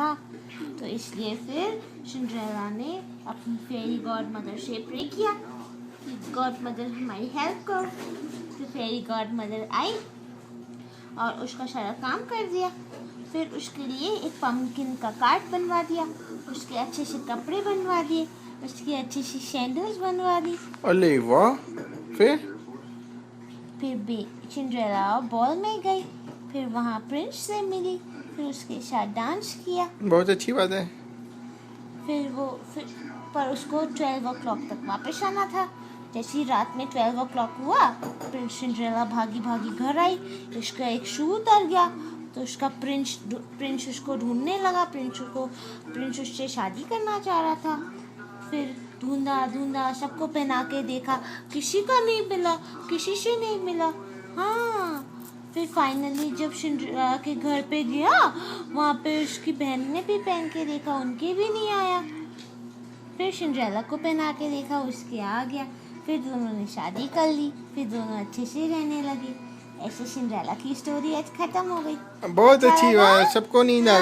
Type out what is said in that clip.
था, तो इसलिए फिर सिंड्रेला ने अपनी फेरी गॉड मदर से प्रे किया कि गॉड मदर हमारी हेल्प करो। तो फेरी गॉड मदर आई और उसका सारा काम कर दिया। फिर उसके लिए एक पम्पकिन का कार्ट बनवा दिया, उसके अच्छे से कपड़े बनवा दिए, उसकी अच्छी सी सैंडल्स बनवा दी। अरे वाह। फिर सिंड्रेला बॉल में गई, फिर वहाँ प्रिंस से मिली, फिर उसके साथ डांस किया। बहुत अच्छी बात है। फिर पर उसको 12 o'clock तक वापस आना था। जैसे ही रात में 12 o'clock हुआ, प्रिंस सिंड्रेला भागी भागी घर आई। उसका एक शू उतर गया, तो उसका प्रिंस उसको ढूंढने लगा। प्रिंस उससे शादी करना चाह रहा था। फिर ढूंढा सबको पहना के देखा, किसी का नहीं मिला, किसी से नहीं मिला। हाँ, फिर फाइनली जब सिंड्रेला के घर पे गया, वहाँ पे उसकी बहन ने भी पहन के देखा, उनके भी नहीं आया। फिर सिंड्रेला को पहना के देखा, उसके आ गया। फिर दोनों ने शादी कर ली, फिर दोनों अच्छे से रहने लगे। ऐसे सिंड्रेला की स्टोरी आज खत्म हो गई। बहुत अच्छी बात, सबको नींद आ